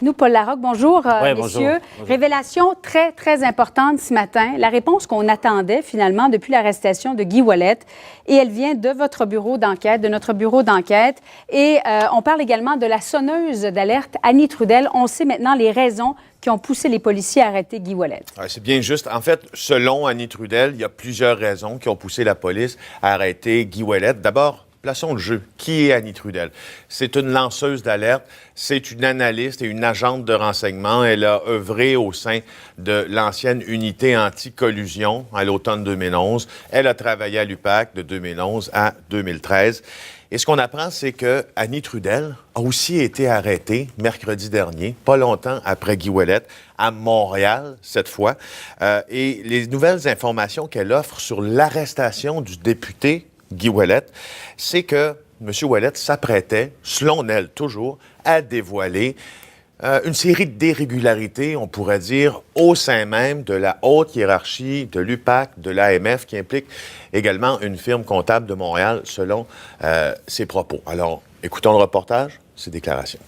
Nous, Paul Larocque, bonjour, Oui, messieurs. bonjour. Révélation très, très importante ce matin. La réponse qu'on attendait finalement depuis l'arrestation de Guy Ouellet. Et elle vient de votre bureau d'enquête, de notre bureau d'enquête. Et on parle également de la sonneuse d'alerte Annie Trudel. On sait maintenant les raisons qui ont poussé les policiers à arrêter Guy Ouellet. Ouais, c'est bien juste. En fait, selon Annie Trudel, il y a plusieurs raisons qui ont poussé la police à arrêter Guy Ouellet. D'abord, plaçons le jeu. Qui est Annie Trudel? C'est une lanceuse d'alerte, c'est une analyste et une agente de renseignement. Elle a œuvré au sein de l'ancienne unité anti-collusion à l'automne 2011. Elle a travaillé à l'UPAC de 2011 à 2013. Et ce qu'on apprend, c'est que Annie Trudel a aussi été arrêtée mercredi dernier, pas longtemps après Guy Ouellet, à Montréal, cette fois. Et les nouvelles informations qu'elle offre sur l'arrestation du député Guy Ouellet, c'est que M. Ouellet s'apprêtait, selon elle toujours, à dévoiler une série d'irrégularités, on pourrait dire, au sein même de la haute hiérarchie de l'UPAC, de l'AMF, qui implique également une firme comptable de Montréal, selon ses propos. Alors, écoutons le reportage, ses déclarations.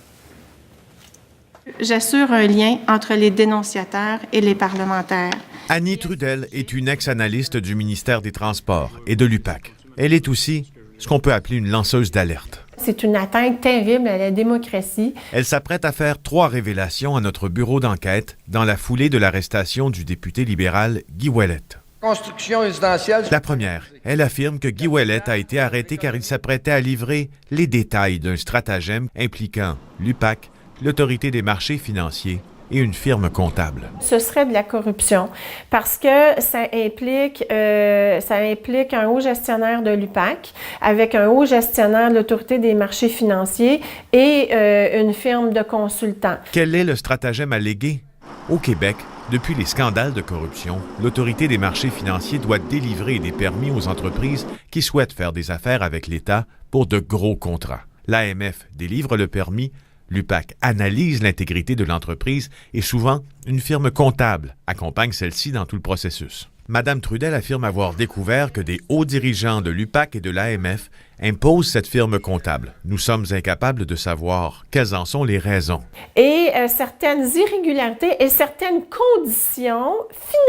J'assure un lien entre les dénonciateurs et les parlementaires. Annie Trudel est une ex-analyste du ministère des Transports et de l'UPAC. Elle est aussi ce qu'on peut appeler une lanceuse d'alerte. C'est une atteinte terrible à la démocratie. Elle s'apprête à faire 3 révélations à notre bureau d'enquête dans la foulée de l'arrestation du député libéral Guy Ouellet. Construction résidentielle. La première, elle affirme que Guy Ouellet a été arrêté car il s'apprêtait à livrer les détails d'un stratagème impliquant l'UPAC, l'Autorité des marchés financiers et une firme comptable. Ce serait de la corruption parce que ça implique un haut gestionnaire de l'UPAC avec un haut gestionnaire de l'Autorité des marchés financiers et une firme de consultants. Quel est le stratagème allégué? Au Québec, depuis les scandales de corruption, l'Autorité des marchés financiers doit délivrer des permis aux entreprises qui souhaitent faire des affaires avec l'État pour de gros contrats. L'AMF délivre le permis. L'UPAC analyse l'intégrité de l'entreprise et souvent, une firme comptable accompagne celle-ci dans tout le processus. Madame Trudel affirme avoir découvert que des hauts dirigeants de l'UPAC et de l'AMF imposent cette firme comptable. Nous sommes incapables de savoir quelles en sont les raisons. Et certaines irrégularités et certaines conditions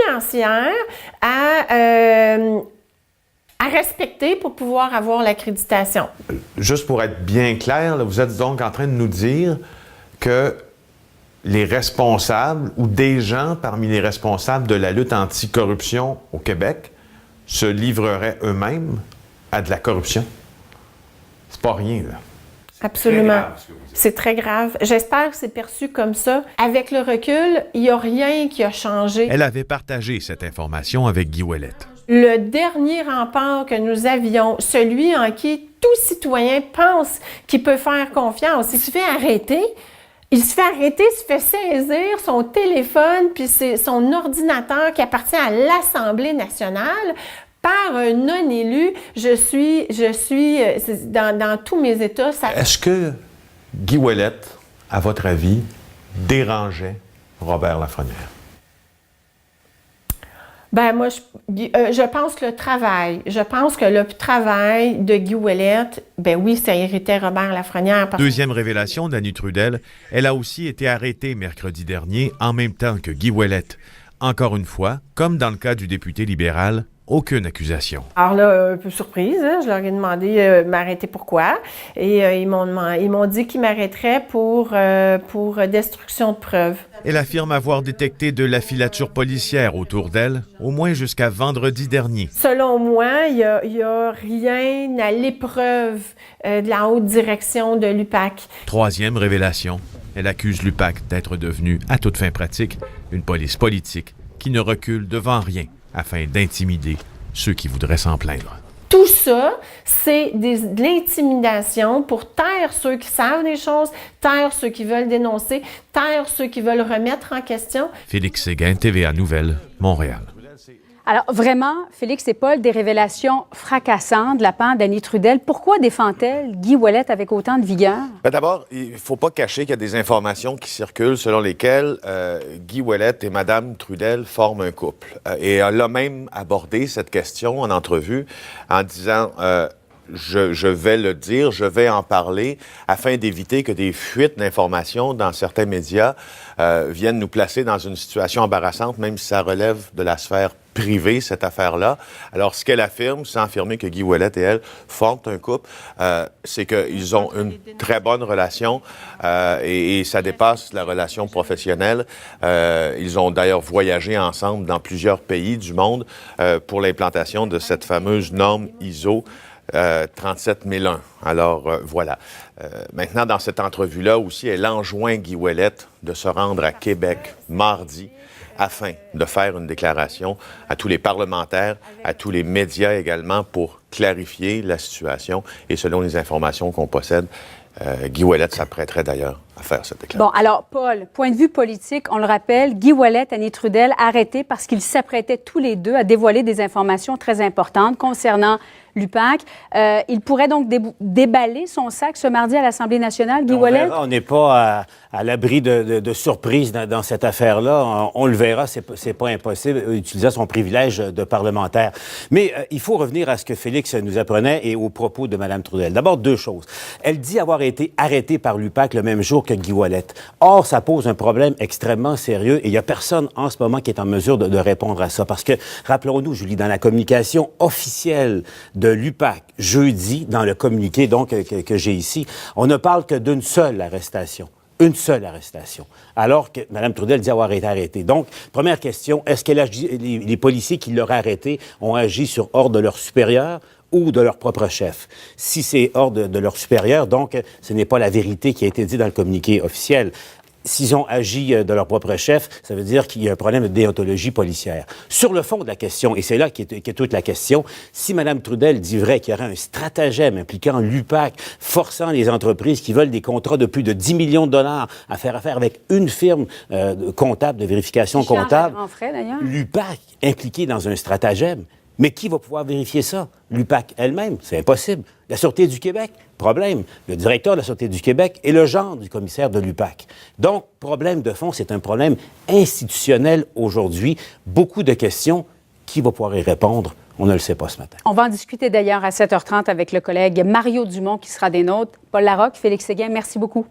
financières à respecter pour pouvoir avoir l'accréditation. Juste pour être bien clair, là, vous êtes donc en train de nous dire que les responsables ou des gens parmi les responsables de la lutte anticorruption au Québec se livreraient eux-mêmes à de la corruption? C'est pas rien, là. Absolument. C'est très grave. J'espère que c'est perçu comme ça. Avec le recul, il n'y a rien qui a changé. Elle avait partagé cette information avec Guy Ouellet. Le dernier rempart que nous avions, celui en qui tout citoyen pense qu'il peut faire confiance, il se fait arrêter, il se fait saisir son téléphone puis son ordinateur qui appartient à l'Assemblée nationale par un non-élu. Je suis dans tous mes états. Est-ce que Guy Ouellet, à votre avis, dérangeait Robert Lafrenière? Ben moi, je pense que le travail de Guy Ouellet, ben oui, ça irritait Robert Lafrenière. Deuxième révélation d'Annie Trudel, elle a aussi été arrêtée mercredi dernier en même temps que Guy Ouellet. Encore une fois, comme dans le cas du député libéral, aucune accusation. Alors là, un peu surprise, hein, je leur ai demandé m'arrêter pourquoi. Et ils m'ont dit qu'ils m'arrêteraient pour destruction de preuves. Elle affirme avoir détecté de la filature policière autour d'elle, au moins jusqu'à vendredi dernier. Selon moi, il y a rien à l'épreuve de la haute direction de l'UPAC. Troisième révélation, elle accuse l'UPAC d'être devenue, à toute fin pratique, une police politique qui ne recule devant rien afin d'intimider ceux qui voudraient s'en plaindre. Tout ça, c'est de l'intimidation pour taire ceux qui savent des choses, taire ceux qui veulent dénoncer, taire ceux qui veulent remettre en question. Félix Séguin, TVA Nouvelles, Montréal. Alors, vraiment, Félix et Paul, des révélations fracassantes de la part d'Annie Trudel. Pourquoi défend-elle Guy Ouellet avec autant de vigueur? Ben d'abord, il ne faut pas cacher qu'il y a des informations qui circulent selon lesquelles Guy Ouellet et Mme Trudel forment un couple. Et elle a même abordé cette question en entrevue en disant je vais le dire, je vais en parler afin d'éviter que des fuites d'informations dans certains médias viennent nous placer dans une situation embarrassante, même si ça relève de la sphère privée, cette affaire-là. Alors, ce qu'elle affirme, sans affirmer que Guy Ouellet et elle forment un couple, c'est qu'ils ont une très bonne relation et ça dépasse la relation professionnelle. Ils ont d'ailleurs voyagé ensemble dans plusieurs pays du monde pour l'implantation de cette fameuse norme ISO 37001. Alors, voilà. Maintenant, dans cette entrevue-là aussi, elle enjoint Guy Ouellet de se rendre à Québec mardi afin de faire une déclaration à tous les parlementaires, à tous les médias également pour clarifier la situation. Et selon les informations qu'on possède, Guy Ouellet s'apprêterait d'ailleurs à faire cette déclaration. Bon, alors, Paul, point de vue politique, on le rappelle, Guy Ouellet, Annie Trudel, arrêtés parce qu'ils s'apprêtaient tous les deux à dévoiler des informations très importantes concernant l'UPAC. Il pourrait donc déballer son sac ce mardi à l'Assemblée nationale, Guy Ouellet? On n'est pas à l'abri de surprises dans cette affaire-là. On le verra, c'est pas impossible, utiliser son privilège de parlementaire. Mais il faut revenir à ce que Félix nous apprenait et aux propos de Mme Trudel. D'abord, deux choses. Elle dit avoir été arrêtée par l'UPAC le même jour que Guy Ouellet. Or, ça pose un problème extrêmement sérieux et il n'y a personne en ce moment qui est en mesure de répondre à ça. Parce que, rappelons-nous, Julie, dans la communication officielle de l'UPAC, jeudi, dans le communiqué donc que j'ai ici, on ne parle que d'une seule arrestation. Une seule arrestation, alors que Mme Trudel dit avoir été arrêtée. Donc, première question, est-ce que les policiers qui l'auraient arrêtée ont agi sur ordre de leur supérieur ou de leur propre chef? Si c'est ordre de leur supérieur, donc, ce n'est pas la vérité qui a été dite dans le communiqué officiel. S'ils ont agi de leur propre chef, ça veut dire qu'il y a un problème de déontologie policière. Sur le fond de la question, et c'est là qu'est toute la question, si Mme Trudel dit vrai qu'il y aurait un stratagème impliquant l'UPAC, forçant les entreprises qui veulent des contrats de plus de 10 millions de dollars à faire affaire avec une firme comptable, de vérification comptable, l'UPAC impliqué dans un stratagème, mais qui va pouvoir vérifier ça? L'UPAC elle-même? C'est impossible. La Sûreté du Québec? Problème. Le directeur de la Sûreté du Québec et le genre du commissaire de l'UPAC. Donc, problème de fond, c'est un problème institutionnel aujourd'hui. Beaucoup de questions. Qui va pouvoir y répondre? On ne le sait pas ce matin. On va en discuter d'ailleurs à 7h30 avec le collègue Mario Dumont qui sera des nôtres. Paul Larocque, Félix Séguin, merci beaucoup.